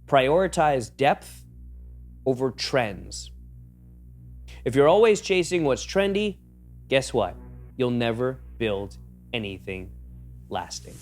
Prioritize depth over trends. If you're always chasing what's trendy, guess what? You'll never build anything lasting.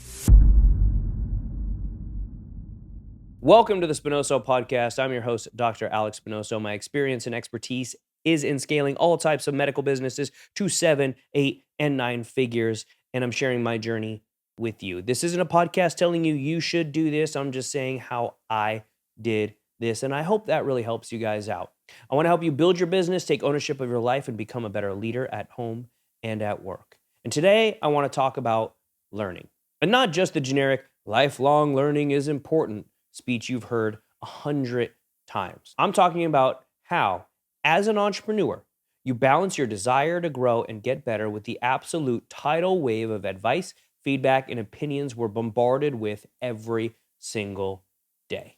Welcome to the Spinoso Podcast. I'm your host, Dr. Alex Spinoso. My experience and expertise is in scaling all types of medical businesses to 7, 8, and 9 figures, and I'm sharing my journey with you. This isn't a podcast telling you you should do this. I'm just saying how I did this, and I hope that really helps you guys out. I want to help you build your business, take ownership of your life, and become a better leader at home and at work. And today, I want to talk about learning, and not just the generic lifelong learning is important speech you've heard 100 times. I'm talking about how, as an entrepreneur, you balance your desire to grow and get better with the absolute tidal wave of advice, feedback, and opinions we're bombarded with every single day.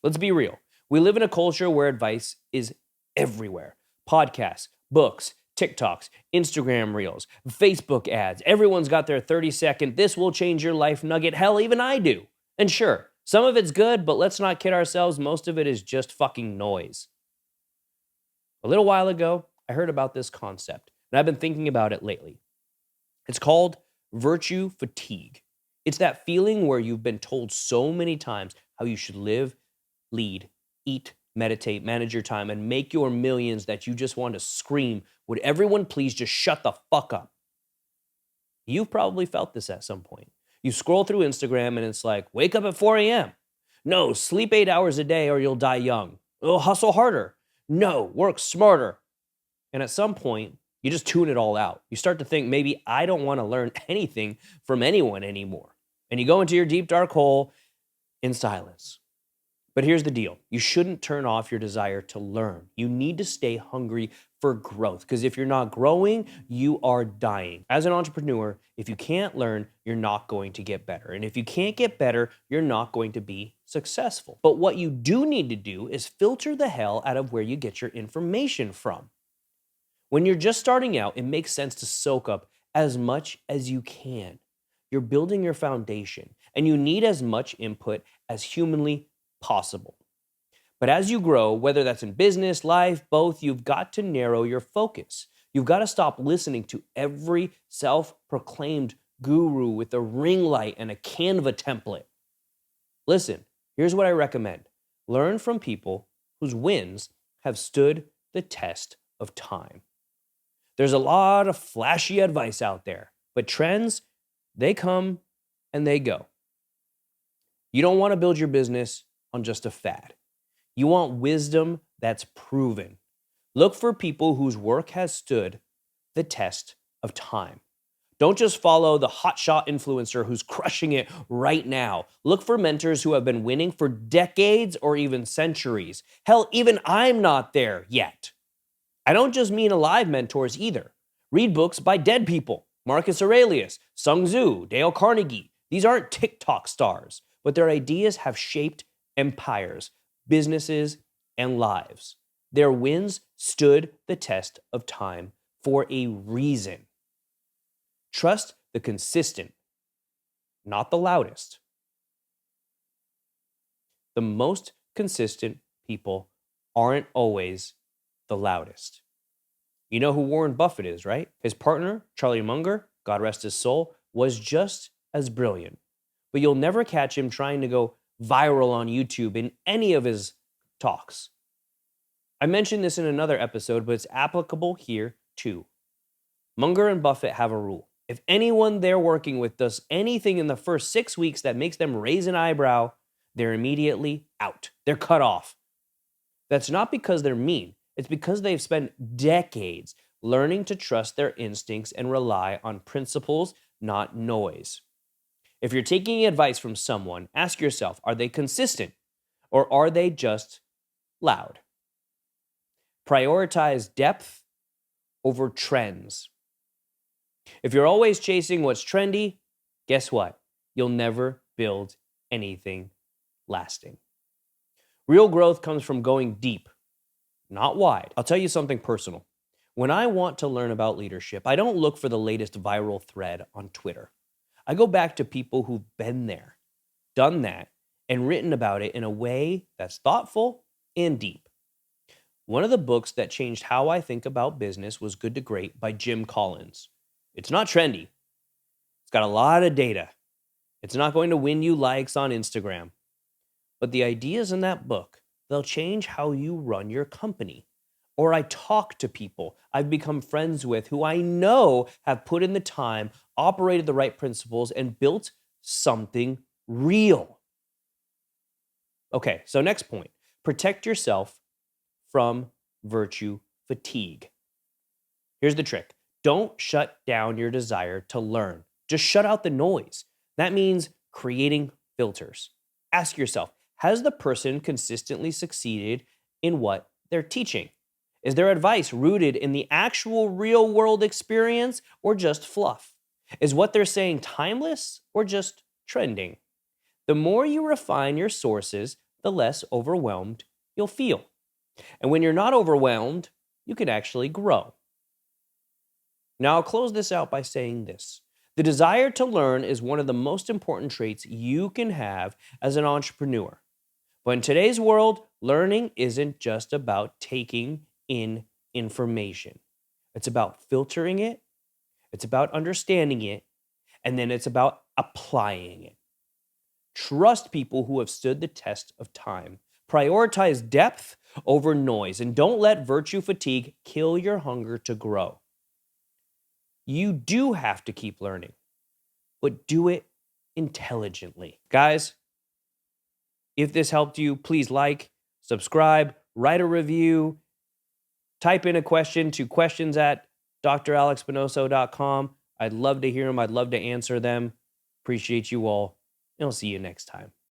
Let's be real. We live in a culture where advice is everywhere. Podcasts, books, TikToks, Instagram reels, Facebook ads. Everyone's got their 30-second, this will change your life nugget. Hell, even I do. And sure, some of it's good, but let's not kid ourselves. Most of it is just fucking noise. A little while ago, I heard about this concept, and I've been thinking about it lately. It's called virtue fatigue. It's that feeling where you've been told so many times how you should live, lead, eat, meditate, manage your time, and make your millions that you just want to scream, would everyone please just shut the fuck up? You've probably felt this at some point. You scroll through Instagram and it's like, wake up at 4 a.m. No, sleep 8 hours a day or you'll die young. Oh, hustle harder. No, work smarter. And at some point, you just tune it all out. You start to think, maybe I don't want to learn anything from anyone anymore. And you go into your deep, dark hole in silence. But here's the deal. You shouldn't turn off your desire to learn. You need to stay hungry for growth, because if you're not growing, you are dying. As an entrepreneur, if you can't learn, you're not going to get better. And if you can't get better, you're not going to be successful. But what you do need to do is filter the hell out of where you get your information from. When you're just starting out, it makes sense to soak up as much as you can. You're building your foundation, and you need as much input as humanly possible. But as you grow, whether that's in business, life, both, you've got to narrow your focus. You've got to stop listening to every self-proclaimed guru with a ring light and a Canva template. Listen, here's what I recommend. Learn from people whose wins have stood the test of time. There's a lot of flashy advice out there, but trends, they come and they go. You don't want to build your business on just a fad. You want wisdom that's proven. Look for people whose work has stood the test of time. Don't just follow the hotshot influencer who's crushing it right now. Look for mentors who have been winning for decades or even centuries. Hell, even I'm not there yet. I don't just mean alive mentors either. Read books by dead people. Marcus Aurelius, Sun Tzu, Dale Carnegie. These aren't TikTok stars, but their ideas have shaped empires, businesses, and lives. Their wins stood the test of time for a reason. Trust the consistent, not the loudest. The most consistent people aren't always the loudest. You know who Warren Buffett is, right? His partner, Charlie Munger, God rest his soul, was just as brilliant. But you'll never catch him trying to go viral on YouTube in any of his talks. I mentioned this in another episode, but it's applicable here too. Munger and Buffett have a rule. If anyone they're working with does anything in the first 6 weeks that makes them raise an eyebrow, they're immediately out. They're cut off. That's not because they're mean. It's because they've spent decades learning to trust their instincts and rely on principles, not noise. If you're taking advice from someone, ask yourself, are they consistent or are they just loud? Prioritize depth over trends. If you're always chasing what's trendy, guess what? You'll never build anything lasting. Real growth comes from going deep, not wide. I'll tell you something personal. When I want to learn about leadership, I don't look for the latest viral thread on Twitter. I go back to people who've been there, done that, and written about it in a way that's thoughtful and deep. One of the books that changed how I think about business was Good to Great by Jim Collins. It's not trendy. It's got a lot of data. It's not going to win you likes on Instagram. But the ideas in that book, they'll change how you run your company. Or I talk to people I've become friends with who I know have put in the time, operated the right principles, and built something real. Okay, so next point, protect yourself from virtue fatigue. Here's the trick. Don't shut down your desire to learn. Just shut out the noise. That means creating filters. Ask yourself, has the person consistently succeeded in what they're teaching? Is their advice rooted in the actual real world experience or just fluff? Is what they're saying timeless or just trending? The more you refine your sources, the less overwhelmed you'll feel. And when you're not overwhelmed, you can actually grow. Now, I'll close this out by saying this. The desire to learn is one of the most important traits you can have as an entrepreneur. But in today's world, learning isn't just about taking in information. It's about filtering it, it's about understanding it, and then it's about applying it. Trust people who have stood the test of time. Prioritize depth over noise, and don't let virtue fatigue kill your hunger to grow. You do have to keep learning, but do it intelligently. Guys, if this helped you, please like, subscribe, write a review, type in a question to questions@dralexspinoso.com. I'd love to hear them. I'd love to answer them. Appreciate you all, and I'll see you next time.